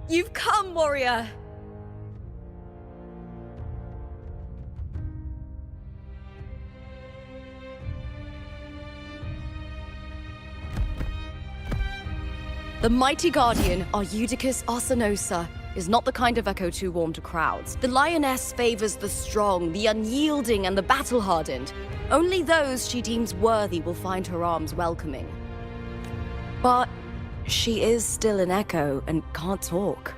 You've come, warrior! The mighty guardian, Eudicus Arsinosa, is not the kind of echo too warm to crowds. The lioness favors the strong, the unyielding, and the battle-hardened. Only those she deems worthy will find her arms welcoming. But she is still an echo and can't talk.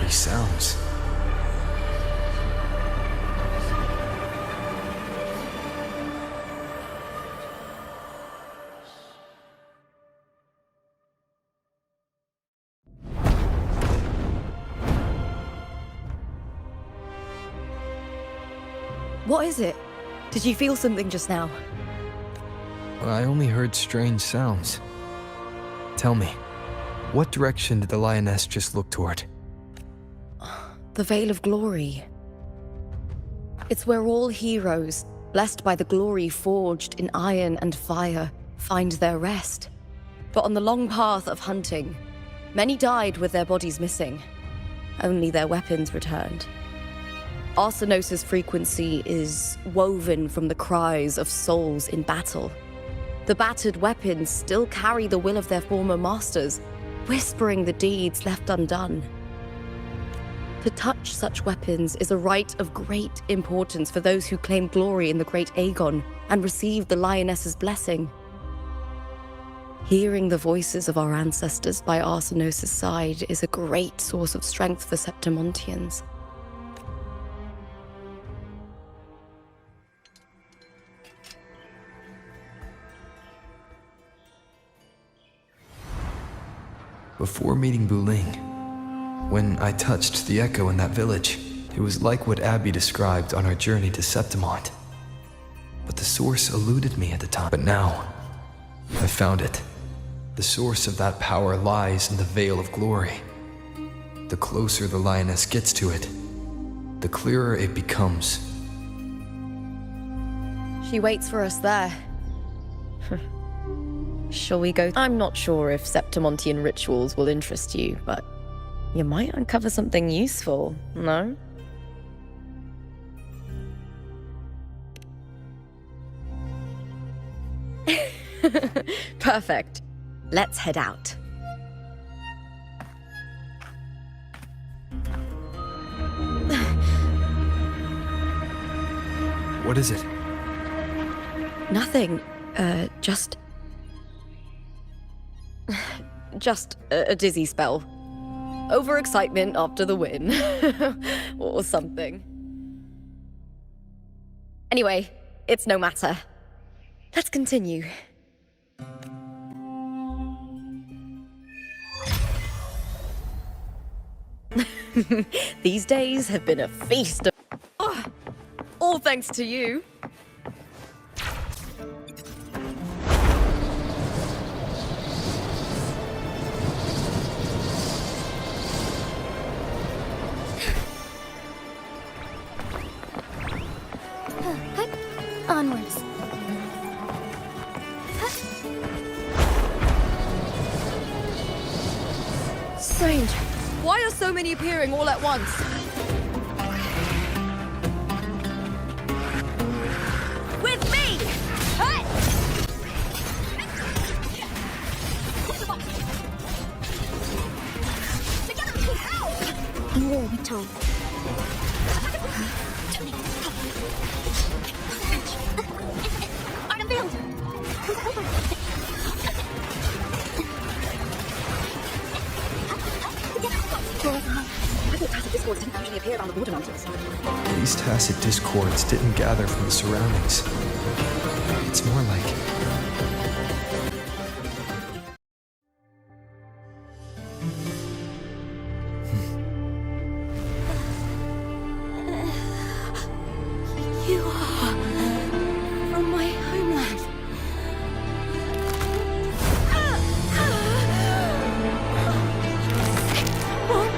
These sounds. What is it? Did you feel something just now? I only heard strange sounds. Tell me, what direction did the lioness just look toward? The Veil of Glory. It's where all heroes, blessed by the glory forged in iron and fire, find their rest. But on the long path of hunting, many died with their bodies missing. Only their weapons returned. Arsinosa's frequency is woven from the cries of souls in battle. The battered weapons still carry the will of their former masters, whispering the deeds left undone. To touch such weapons is a rite of great importance for those who claim glory in the great Aegon and receive the lioness's blessing. Hearing the voices of our ancestors by Arsinosa's side is a great source of strength for Septimontians. Before meeting Buling, when I touched the echo in that village, it was like what Abby described on our journey to Septimont. But the source eluded me at the time. But now, I found it. The source of that power lies in the Veil of Glory. The closer the lioness gets to it, the clearer it becomes. She waits for us there. Shall we go? I'm not sure if Septimontian rituals will interest you, but you might uncover something useful, no? Perfect. Let's head out. What is it? Nothing. Just a dizzy spell. Overexcitement after the win. Or something. Anyway, it's no matter. Let's continue. These days have been a feast of... Oh, all thanks to you. Onwards. Strange. Why are so many appearing all at once? With me! Hey! More with Tom. Unveiled. I thought tacit discords didn't usually appear around the border mountains. These tacit discords didn't gather from the surroundings. It's more like... You are from my homeland. What?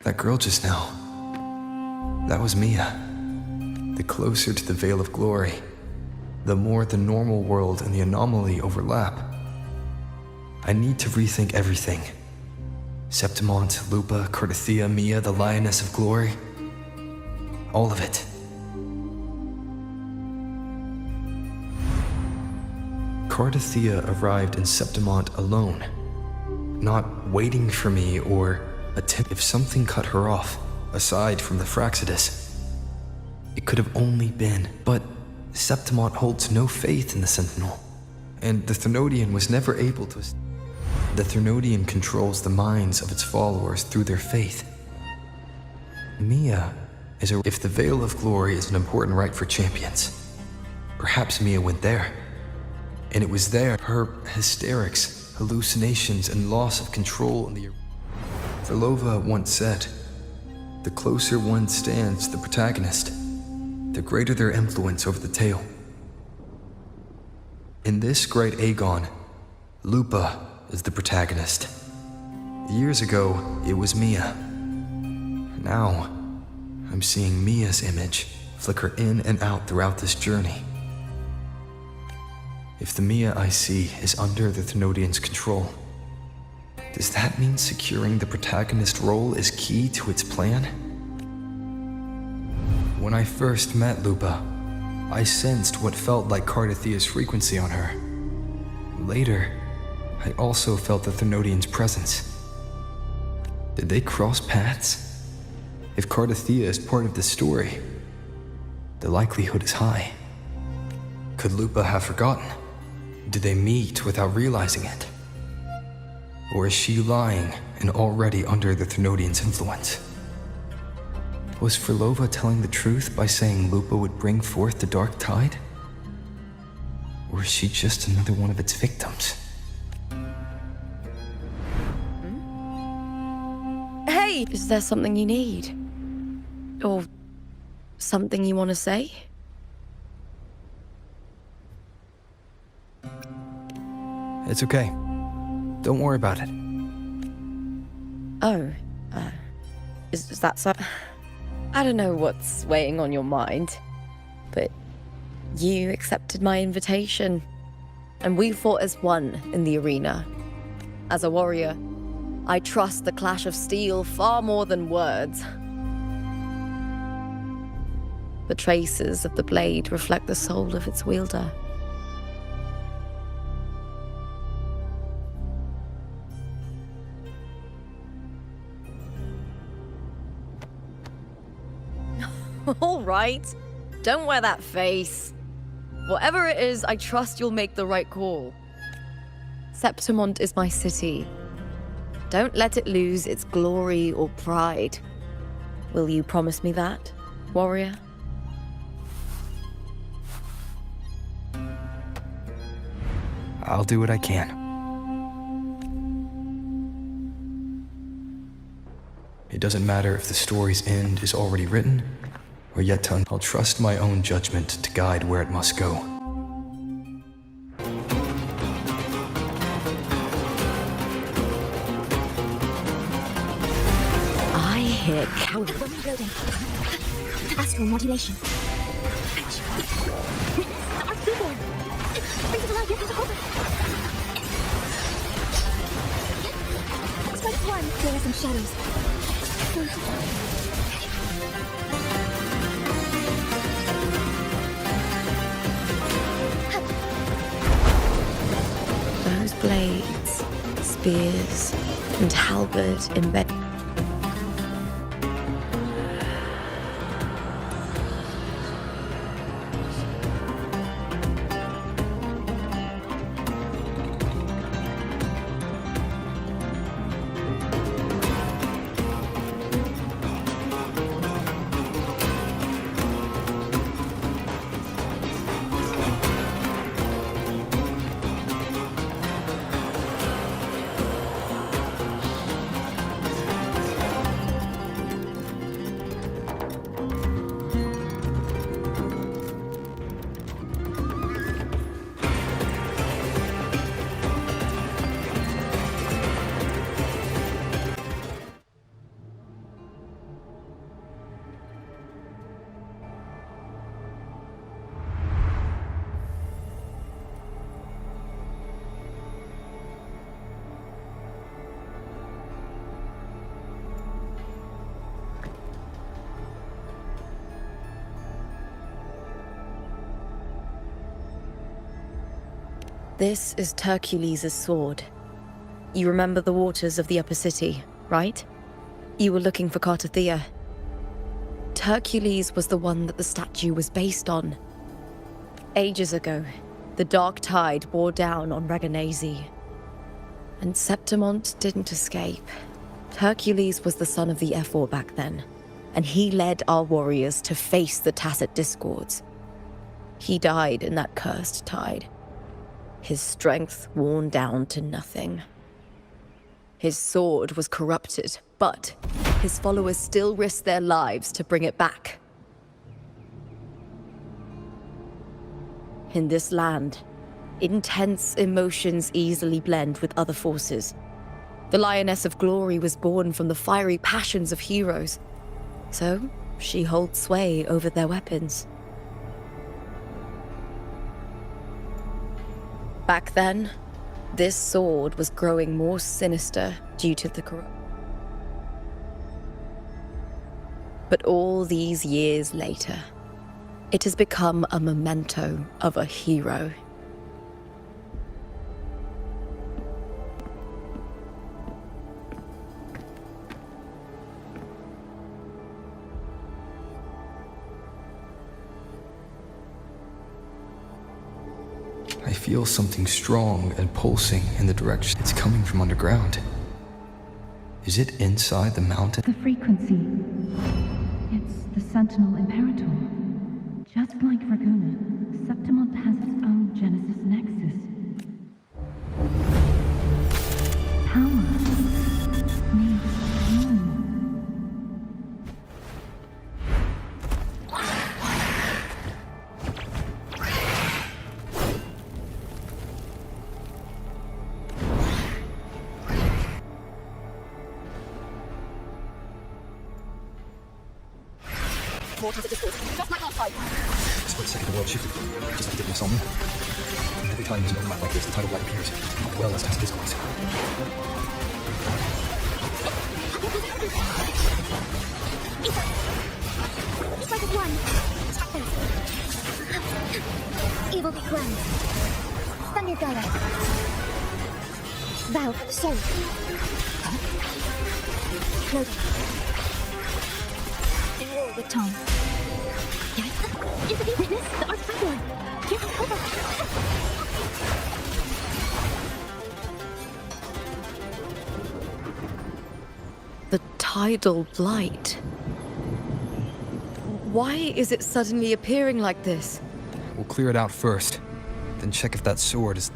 That girl just now, that was Mia. The closer to the veil of glory, the more the normal world and the anomaly overlap. I need to rethink everything. Septimont, Lupa, Cardathia, Mia, the lioness of glory. All of it. Cardathia arrived in Septimont alone, not waiting for me or attempt. If something cut her off, aside from the Fraxidus, it could have only been. But Septimont holds no faith in the Sentinel, and the Thermodian was never able to. The Thermodian controls the minds of its followers through their faith. Mia is a. If the Veil of Glory is an important rite for champions, perhaps Mia went there. And it was there her hysterics, hallucinations, and loss of control in the. Verlova once said, "The closer one stands to the protagonist, the greater their influence over the tale." In this great Aegon, Lupa is the protagonist. Years ago, it was Mia. Now, I'm seeing Mia's image flicker in and out throughout this journey. If the Mia I see is under the Thermodian's control, does that mean securing the protagonist role is key to its plan? When I first met Lupa, I sensed what felt like Cardathia's frequency on her. Later, I also felt the Thermodian's presence. Did they cross paths? If Cardathia is part of this story, the likelihood is high. Could Lupa have forgotten? Did they meet without realizing it? Or is she lying and already under the Thermodian's influence? Was Verlova telling the truth by saying Lupa would bring forth the dark tide? Or is she just another one of its victims? Hey! Is there something you need? Or something you want to say? It's okay. Don't worry about it. Oh, is that so? I don't know what's weighing on your mind, but you accepted my invitation, and we fought as one in the arena. As a warrior, I trust the clash of steel far more than words. The traces of the blade reflect the soul of its wielder. All right, don't wear that face. Whatever it is, I trust you'll make the right call. Septimont is my city. Don't let it lose its glory or pride. Will you promise me that, warrior? I'll do what I can. It doesn't matter if the story's end is already written or yet to. I'll trust my own judgment to guide where it must go. I hear cow. Reloading. Astral modulation. Our keyboard. Bring it alive. You have to hold it. Strike one. There are some shadows. Those blades, spears, and halberd embed. This is Hercules' sword. You remember the waters of the upper city, right? You were looking for Cartothea. Hercules was the one that the statue was based on. Ages ago, the dark tide bore down on Reganese. And Septimont didn't escape. Hercules was the son of the Ephor back then, and he led our warriors to face the Tacit Discords. He died in that cursed tide, his strength worn down to nothing. His sword was corrupted, but his followers still risked their lives to bring it back. In this land, intense emotions easily blend with other forces. The Lioness of Glory was born from the fiery passions of heroes, so she holds sway over their weapons. Back then, this sword was growing more sinister due to the corruption. But all these years later, it has become a memento of a hero. I feel something strong and pulsing in the direction it's coming from underground. Is it inside the mountain? The frequency. It's the Sentinel Imperator. Just like Raguna, Septimont has its own Genesis Nexus. Power needs room. Just like last time. Split second, the world shifted. Just like it did in Insomnia. And every time there's an overlap like this, the tidal light appears. Well, that's Tacit Discords. It's like it's one. Evil be grand. Thunder Gaia. Vow for the soul. Loading. In war with Tom. Is it witness? The artifact one. The tidal light. Why is it suddenly appearing like this? We'll clear it out first, then check if that sword is...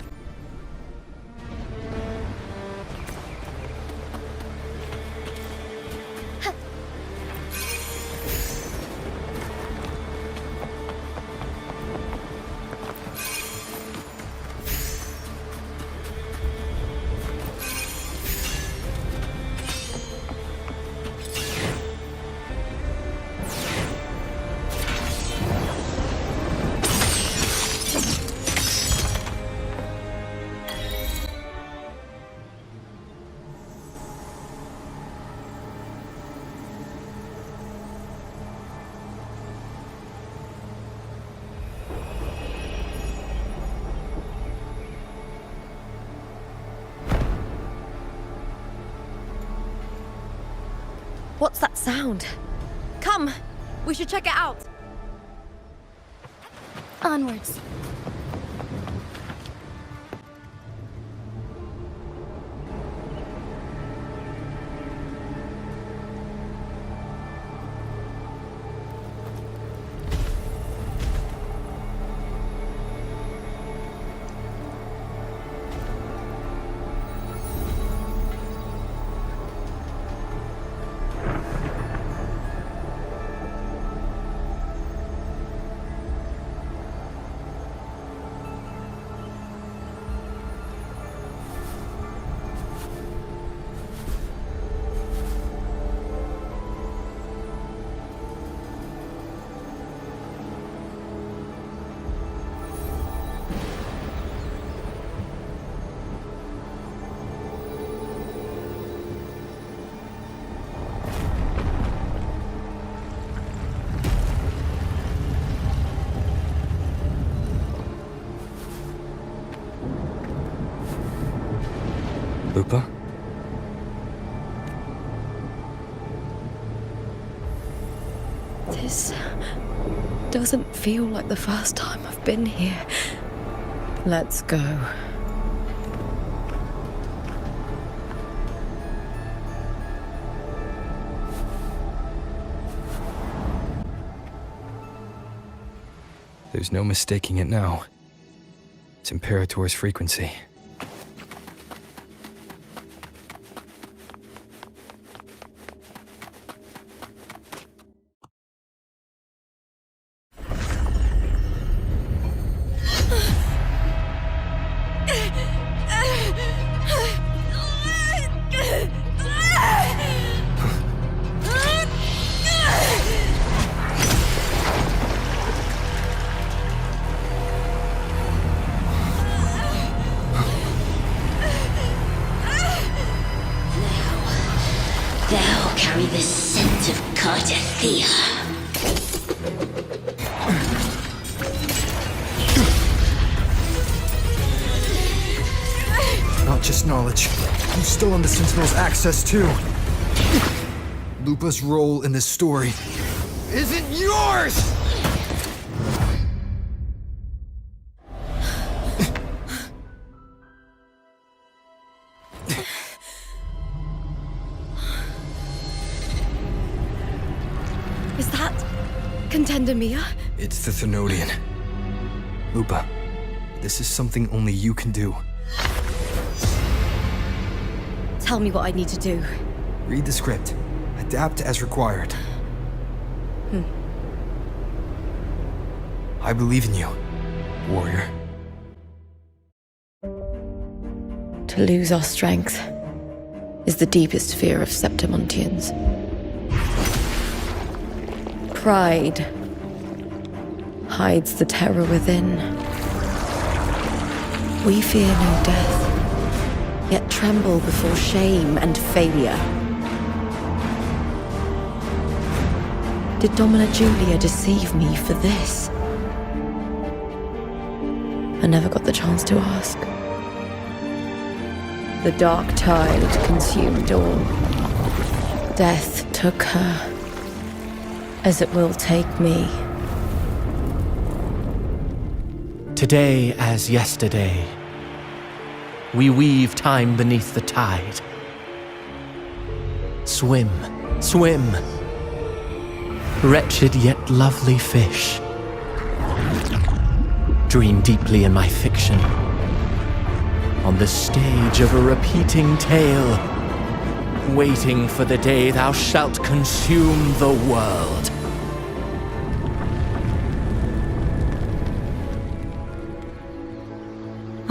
What's that sound? Come! We should check it out! Onwards. Lupa? This doesn't feel like the first time I've been here. Let's go. There's no mistaking it now. It's Imperator's frequency. Thou carry the scent of Cardathea. Not just knowledge. You've stolen the Sentinel's access too. Lupa's role in this story isn't yours! Is that Contender Mia? It's the Thenodian. Lupa, this is something only you can do. Tell me what I need to do. Read the script. Adapt as required. I believe in you, warrior. To lose our strength is the deepest fear of Septimontians. Pride hides the terror within. We fear no death, yet tremble before shame and failure. Did Domina Julia deceive me for this? I never got the chance to ask. The dark tide consumed all. Death took her, as it will take me. Today as yesterday, we weave time beneath the tide. Swim, swim, wretched yet lovely fish. Dream deeply in my fiction, on the stage of a repeating tale, waiting for the day thou shalt consume the world.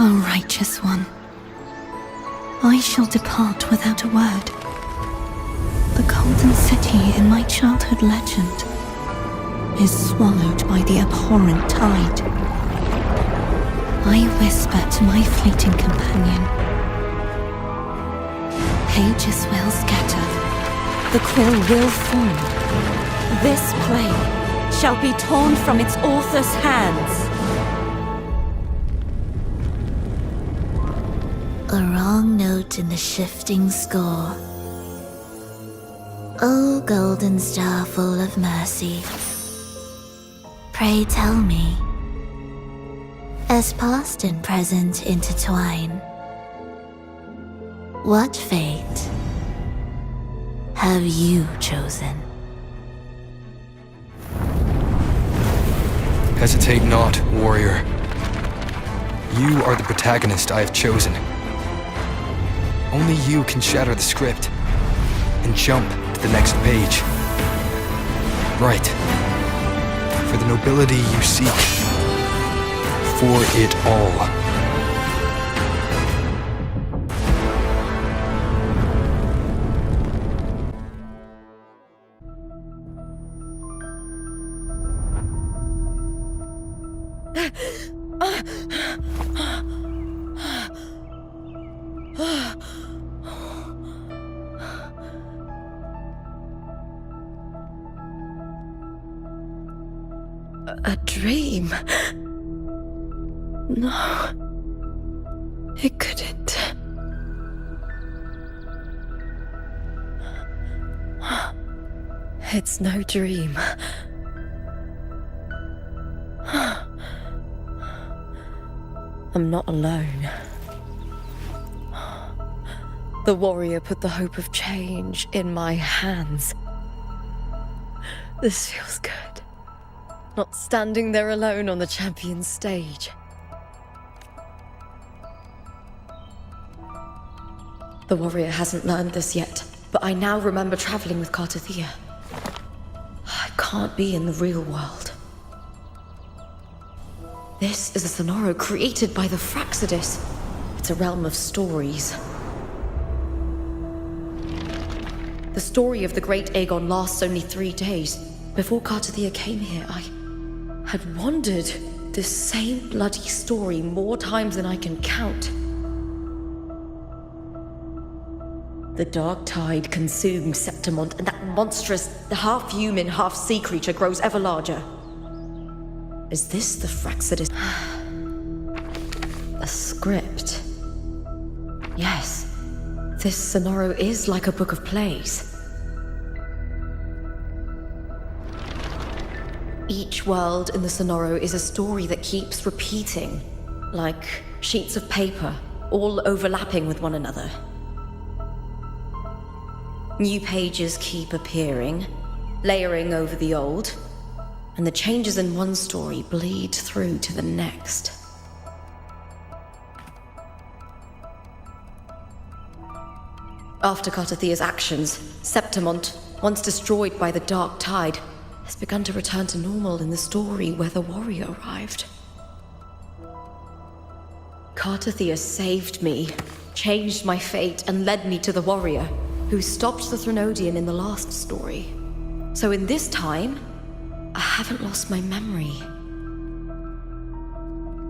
O righteous one, I shall depart without a word. The golden city in my childhood legend is swallowed by the abhorrent tide. I whisper to my fleeting companion. Pages will scatter, the quill will form. This play shall be torn from its author's hands. A wrong note in the shifting score. O golden star full of mercy, pray tell me, as past and present intertwine, what fate have you chosen? Hesitate not, warrior. You are the protagonist I have chosen. Only you can shatter the script and jump to the next page. Right. For the nobility you seek. For it all. A dream? No. It couldn't. It's no dream. I'm not alone. The warrior put the hope of change in my hands. This feels good. Not standing there alone on the champion's stage. The warrior hasn't learned this yet, but I now remember traveling with Cartathea. I can't be in the real world. This is a Sonoro created by the Fraxidus. It's a realm of stories. The story of the great Aegon lasts only 3 days. Before Cartathea came here, I had wandered this same bloody story more times than I can count. The dark tide consumed Septimont, and that monstrous, half-human, half-sea creature grows ever larger. Is this the Fraxidus? A script? Yes. This Sonoro is like a book of plays. Each world in the Sonoro is a story that keeps repeating, like sheets of paper, all overlapping with one another. New pages keep appearing, layering over the old, and the changes in one story bleed through to the next. After Cartathea's actions, Septimont, once destroyed by the dark tide, has begun to return to normal in the story where the warrior arrived. Cartathea saved me, changed my fate, and led me to the warrior, who stopped the Threnodian in the last story. So in this time, I haven't lost my memory.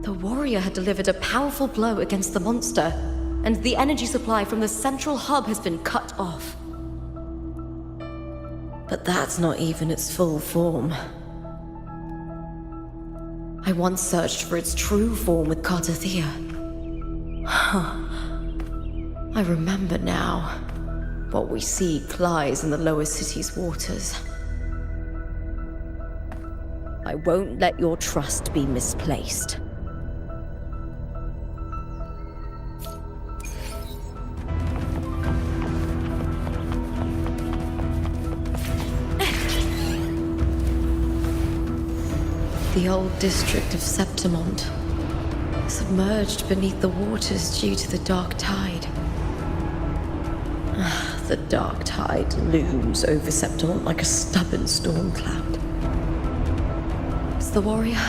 The warrior had delivered a powerful blow against the monster, and the energy supply from the central hub has been cut off. But that's not even its full form. I once searched for its true form with Cartathea. I remember now. What we seek lies in the lower city's waters. I won't let your trust be misplaced. The old district of Septimont, submerged beneath the waters due to the dark tide. The dark tide looms over Septimont like a stubborn storm cloud. Is the warrior?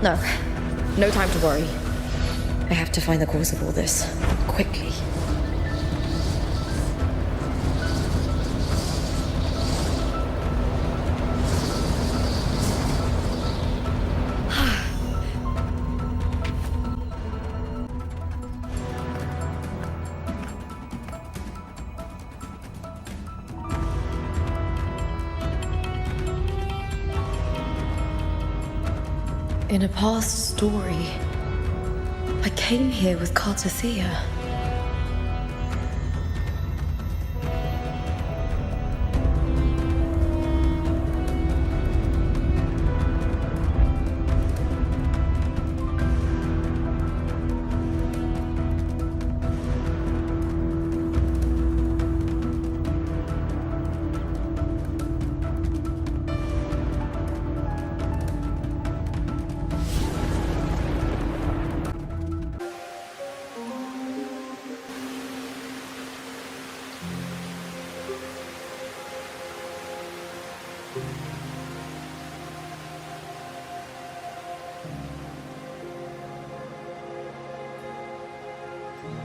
No time to worry. I have to find the cause of all this, quickly. In a past story, I came here with Cartathea.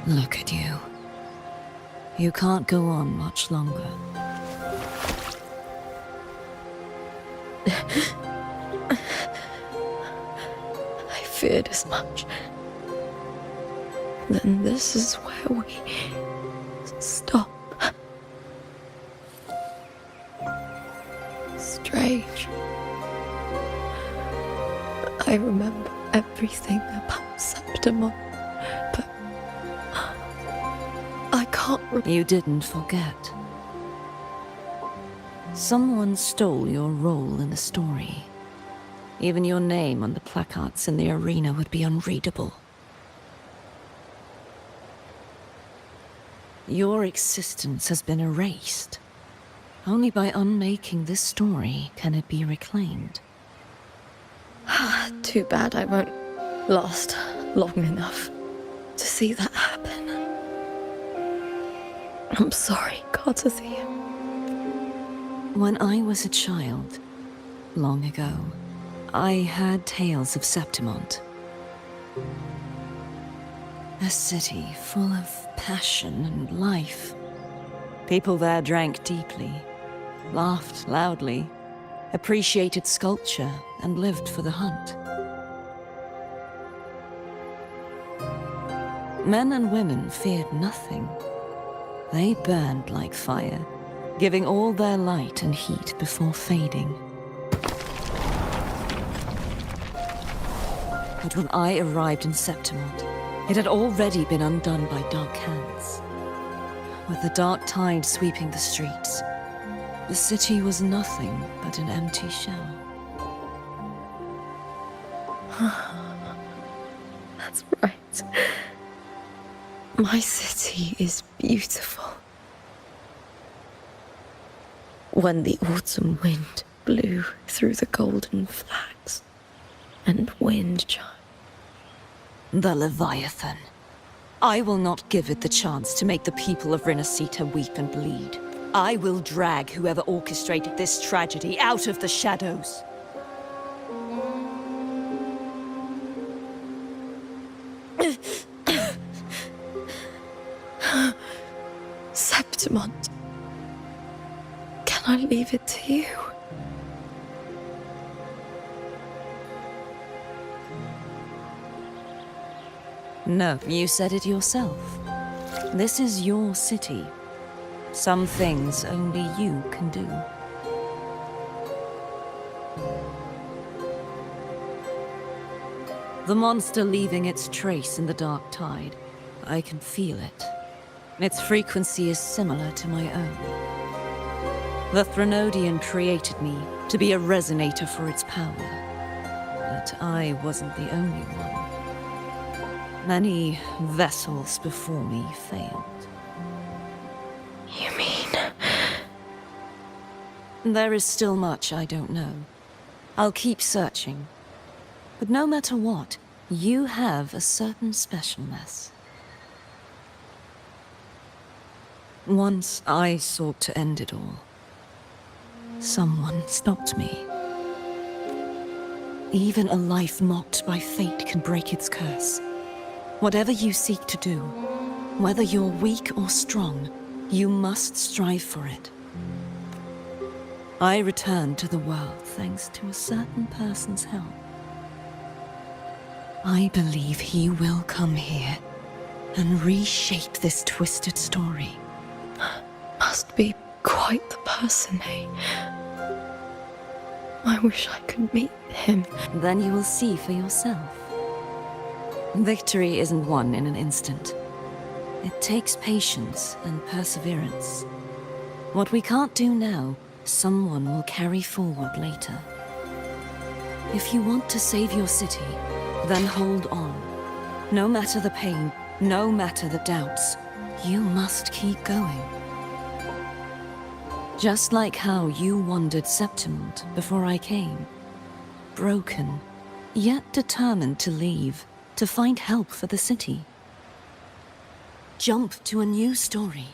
Look at you. You can't go on much longer. I feared as much. Then this is where we stop. Strange. I remember everything about Septimont, but I can't You didn't forget. Someone stole your role in the story. Even your name on the placards in the arena would be unreadable. Your existence has been erased. Only by unmaking this story can it be reclaimed. Too bad I won't last long enough to see that happen. I'm sorry, Garcia. When I was a child, long ago, I heard tales of Septimont. A city full of passion and life. People there drank deeply, laughed loudly, appreciated sculpture, and lived for the hunt. Men and women feared nothing. They burned like fire, giving all their light and heat before fading. But when I arrived in Septimont, it had already been undone by dark hands. With the dark tide sweeping the streets, the city was nothing but an empty shell. That's right. My city is beautiful. When the autumn wind blew through the golden flags and wind chimed. The Leviathan. I will not give it the chance to make the people of Rinasita weep and bleed. I will drag whoever orchestrated this tragedy out of the shadows. Septimont. Can I leave it to you? No, you said it yourself. This is your city. Some things only you can do. The monster leaving its trace in the dark tide. I can feel it. Its frequency is similar to my own. The Threnodian created me to be a resonator for its power. But I wasn't the only one. Many vessels before me failed. You mean? There is still much I don't know. I'll keep searching. But no matter what, you have a certain specialness. Once I sought to end it all. Someone stopped me. Even a life mocked by fate can break its curse. Whatever you seek to do, whether you're weak or strong, you must strive for it. I returned to the world thanks to a certain person's help. I believe he will come here and reshape this twisted story. Must be quite the person, eh? I wish I could meet him. Then you will see for yourself. Victory isn't won in an instant. It takes patience and perseverance. What we can't do now, someone will carry forward later. If you want to save your city, then hold on. No matter the pain, no matter the doubts, you must keep going. Just like how you wandered Septimont before I came. Broken, yet determined to leave, to find help for the city. Jump to a new story,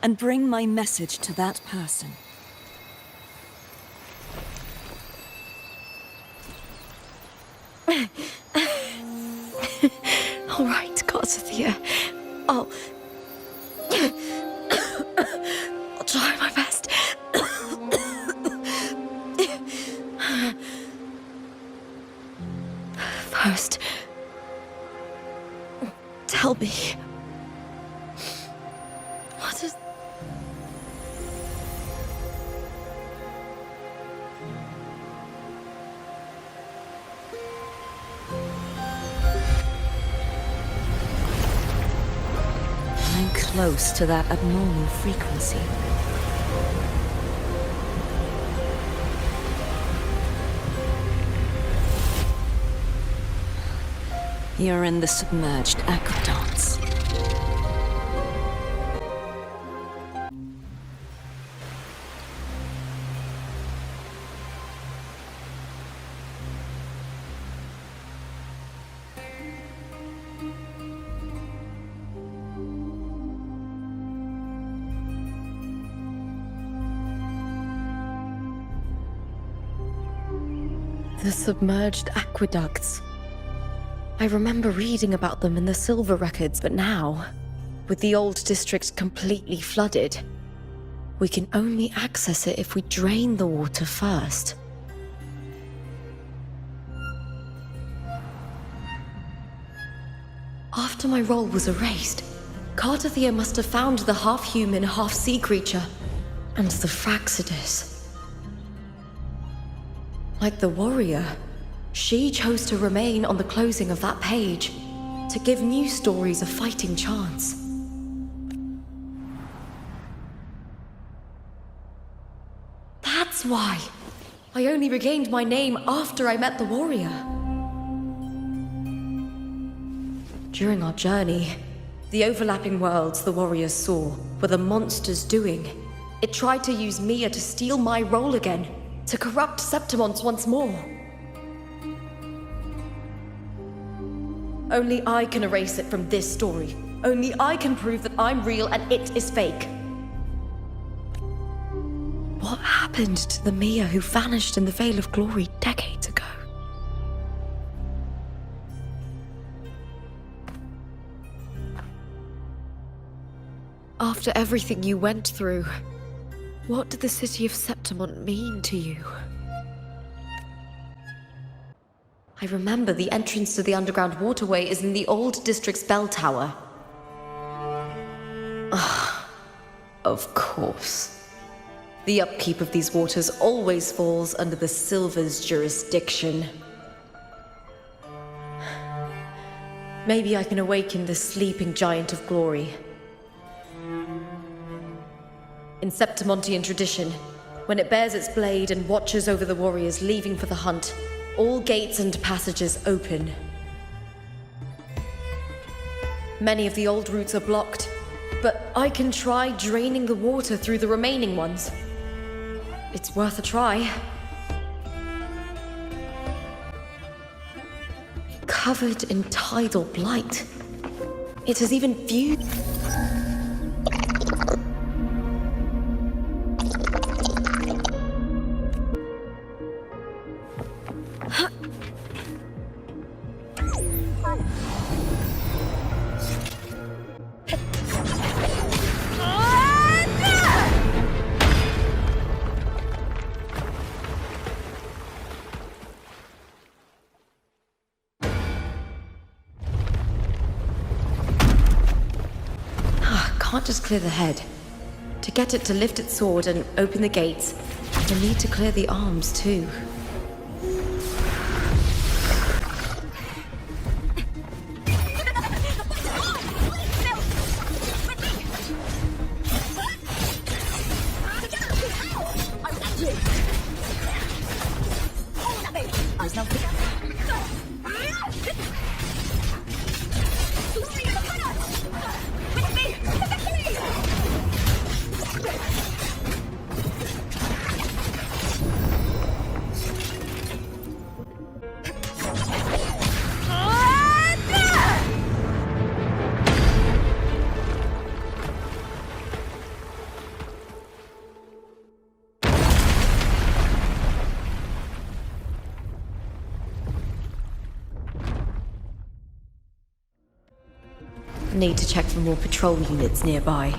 and bring my message to that person. All right, Garcia. I'll try my best. First, tell me, what is... I'm close to that abnormal frequency. You're in the submerged aqueducts. The submerged aqueducts. I remember reading about them in the silver records, but now, with the old district completely flooded, we can only access it if we drain the water first. After my role was erased, Cartathea must have found the half-human, half-sea creature, and the Fraxidus. Like the warrior, she chose to remain on the closing of that page, to give new stories a fighting chance. That's why I only regained my name after I met the warrior. During our journey, the overlapping worlds the warriors saw were the monsters doing. It tried to use Mia to steal my role again, to corrupt Septimons once more. Only I can erase it from this story. Only I can prove that I'm real and it is fake. What happened to the Mia who vanished in the Veil of Glory decades ago? After everything you went through, what did the city of Septimon mean to you? I remember the entrance to the underground waterway is in the old district's bell tower. Of course. The upkeep of these waters always falls under the Silver's jurisdiction. Maybe I can awaken the sleeping giant of glory. In Septimontian tradition, when it bears its blade and watches over the warriors leaving for the hunt, all gates and passages open. Many of the old routes are blocked, but I can try draining the water through the remaining ones. It's worth a try. Covered in tidal blight. It has even fused. Can't just clear the head. To get it to lift its sword and open the gates, I need to clear the arms too. Need to check for more patrol units nearby.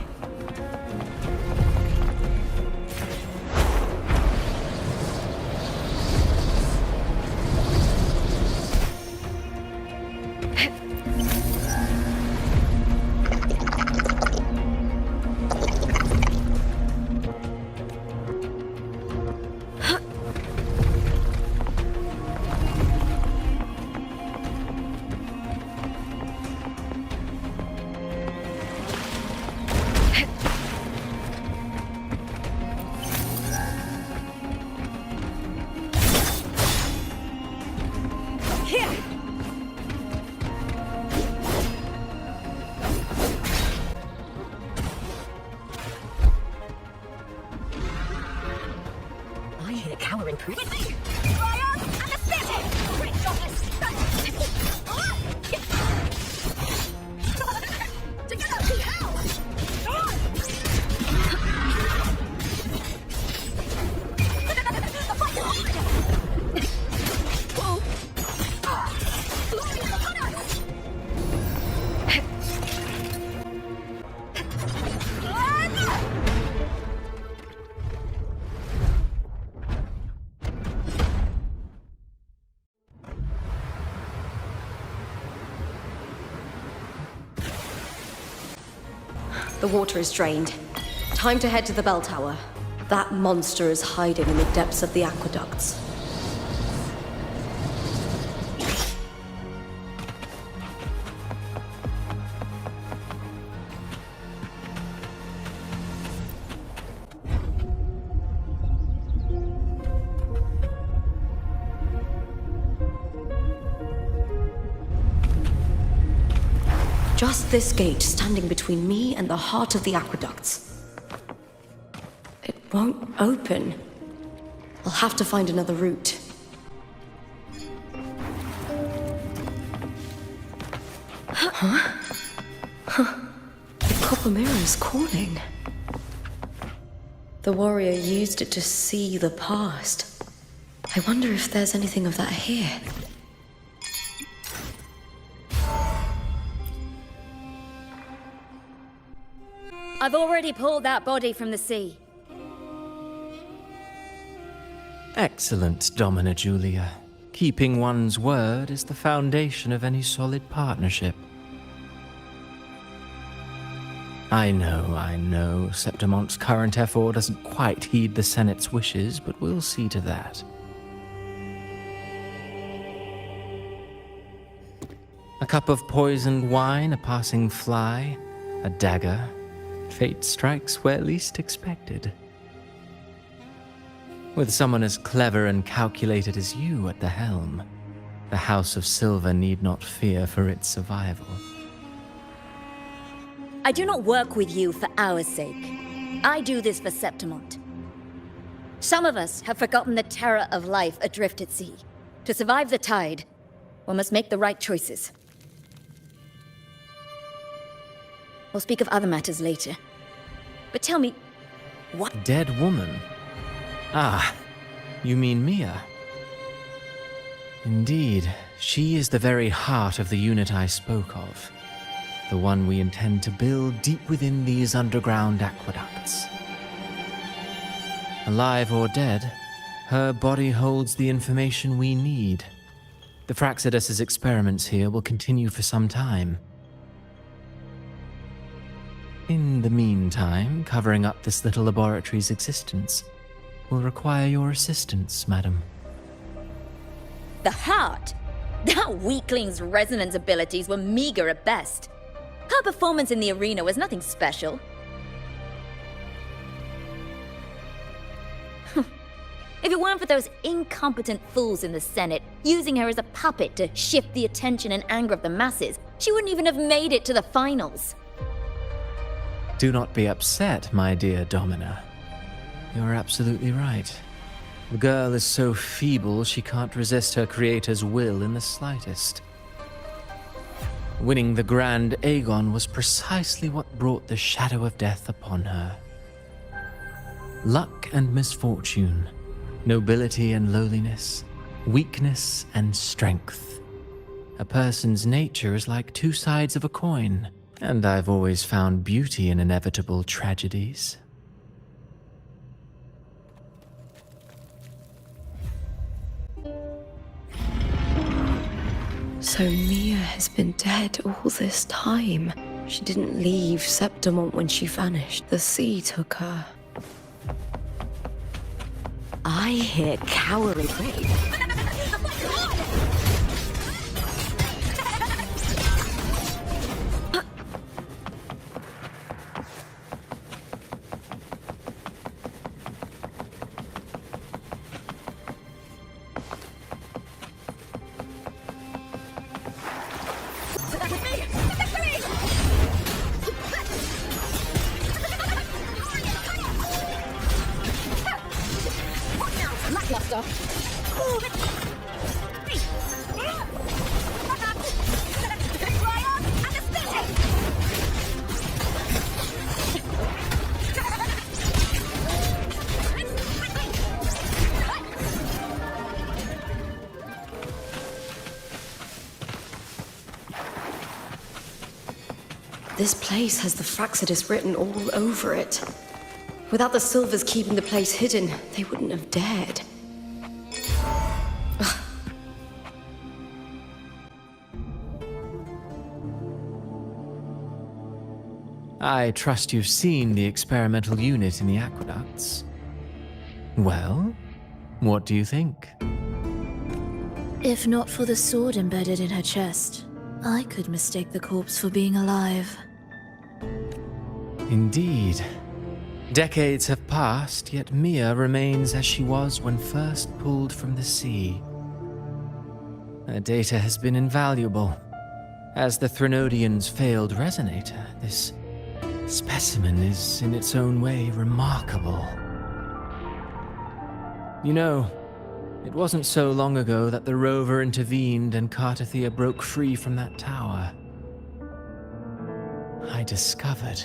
The water is drained. Time to head to the bell tower. That monster is hiding in the depths of the aqueducts. Just this gate standing between me and the heart of the aqueducts. It won't open. I'll have to find another route. The copper mirror is calling. The warrior used it to see the past. I wonder if there's anything of that here. I've already pulled that body from the sea. Excellent, Domina Julia. Keeping one's word is the foundation of any solid partnership. I know, Septimonte's current effort doesn't quite heed the Senate's wishes, but we'll see to that. A cup of poisoned wine, a passing fly, a dagger. Fate strikes where least expected. With someone as clever and calculated as you at the helm, the House of Silver need not fear for its survival. I do not work with you for our sake. I do this for Septimont. Some of us have forgotten the terror of life adrift at sea. To survive the tide, one must make the right choices. We'll speak of other matters later. But tell me, what? Dead woman? Ah, you mean Mia? Indeed, she is the very heart of the unit I spoke of. The one we intend to build deep within these underground aqueducts. Alive or dead, her body holds the information we need. The Fraxidus's experiments here will continue for some time. In the meantime, covering up this little laboratory's existence will require your assistance, madam. The heart? That weakling's resonance abilities were meager at best. Her performance in the arena was nothing special. If it weren't for those incompetent fools in the Senate using her as a puppet to shift the attention and anger of the masses, she wouldn't even have made it to the finals. Do not be upset, my dear Domina. You're absolutely right. The girl is so feeble she can't resist her creator's will in the slightest. Winning the Grand Aegon was precisely what brought the shadow of death upon her. Luck and misfortune, nobility and lowliness, weakness and strength. A person's nature is like two sides of a coin, and I've always found beauty in inevitable tragedies. So Mia has been dead all this time. She didn't leave Septimont when she vanished. The sea took her. I hear cowering. This place has the Fraxidus written all over it. Without the Silvers keeping the place hidden, they wouldn't have dared. I trust you've seen the experimental unit in the aqueducts. Well, what do you think? If not for the sword embedded in her chest, I could mistake the corpse for being alive. Indeed. Decades have passed, yet Mia remains as she was when first pulled from the sea. Her data has been invaluable. As the Threnodian's failed resonator, this specimen is in its own way remarkable. You know, it wasn't so long ago that the rover intervened and Cartathea broke free from that tower. I discovered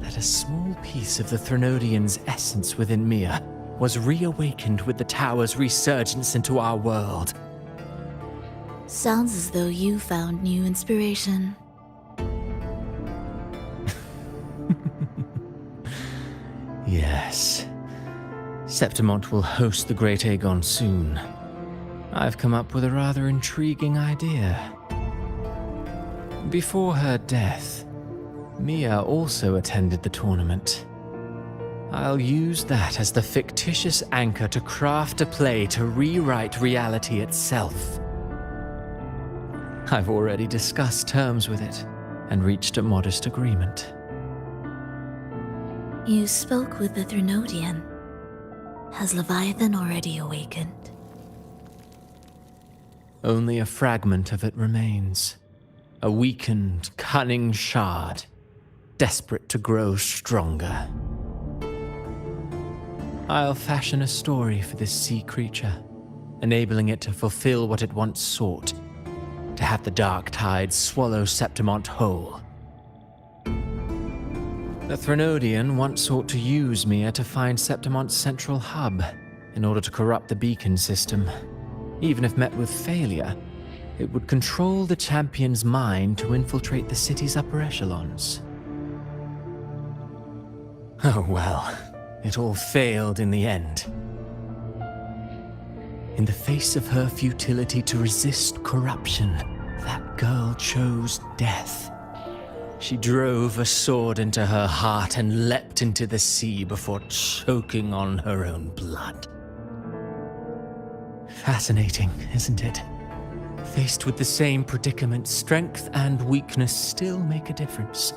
that a small piece of the Threnodian's essence within Mia was reawakened with the tower's resurgence into our world. Sounds as though you found new inspiration. Yes. Septimont will host the Great Aegon soon. I've come up with a rather intriguing idea. Before her death, Mia also attended the tournament. I'll use that as the fictitious anchor to craft a play to rewrite reality itself. I've already discussed terms with it and reached a modest agreement. You spoke with the Threnodian. Has Leviathan already awakened? Only a fragment of it remains. A weakened, cunning shard, desperate to grow stronger. I'll fashion a story for this sea creature, enabling it to fulfill what it once sought, to have the dark tide swallow Septimont whole. The Threnodian once sought to use Mia to find Septimont's central hub in order to corrupt the beacon system. Even if met with failure, it would control the champion's mind to infiltrate the city's upper echelons. Oh well, it all failed in the end. In the face of her futility to resist corruption, that girl chose death. She drove a sword into her heart and leapt into the sea before choking on her own blood. Fascinating, isn't it? Faced with the same predicament, strength and weakness still make a difference.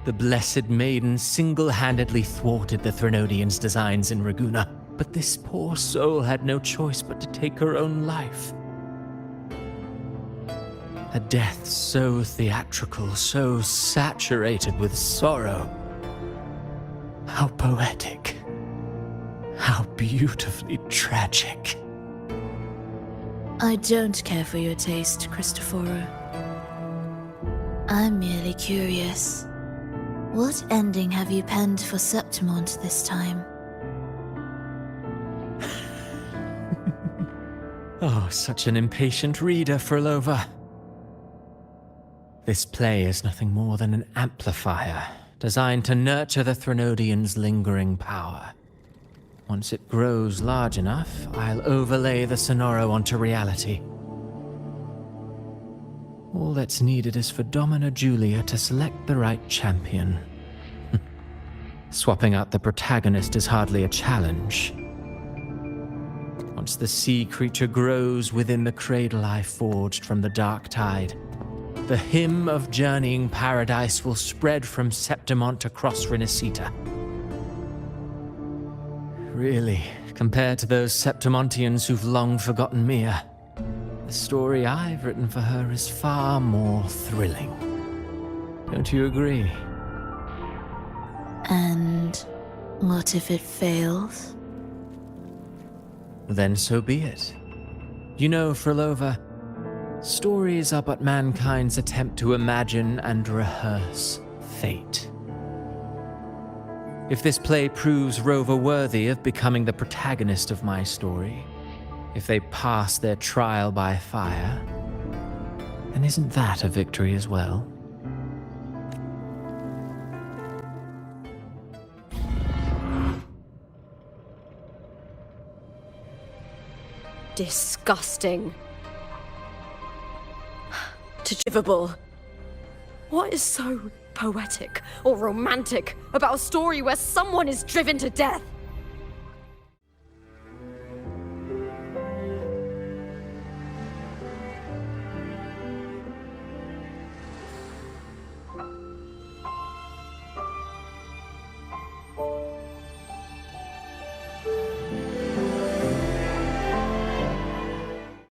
The Blessed Maiden single-handedly thwarted the Threnodian's designs in Raguna, but this poor soul had no choice but to take her own life. A death so theatrical, so saturated with sorrow. How poetic. How beautifully tragic. I don't care for your taste, Cristoforo. I'm merely curious. What ending have you penned for Septimont this time? Oh, such an impatient reader, Frolova. This play is nothing more than an amplifier, designed to nurture the Threnodian's lingering power. Once it grows large enough, I'll overlay the Sonoro onto reality. All that's needed is for Domina Julia to select the right champion. Swapping out the protagonist is hardly a challenge. Once the sea creature grows within the cradle I forged from the dark tide, the hymn of journeying paradise will spread from Septimont across Renacita. Really, compared to those Septimontians who've long forgotten Mia, the story I've written for her is far more thrilling. Don't you agree? And what if it fails? Then so be it. You know, Frolova, stories are but mankind's attempt to imagine and rehearse fate. If this play proves Rover worthy of becoming the protagonist of my story, if they pass their trial by fire, then isn't that a victory as well? Disgusting. to Givable. What is so poetic or romantic about a story where someone is driven to death?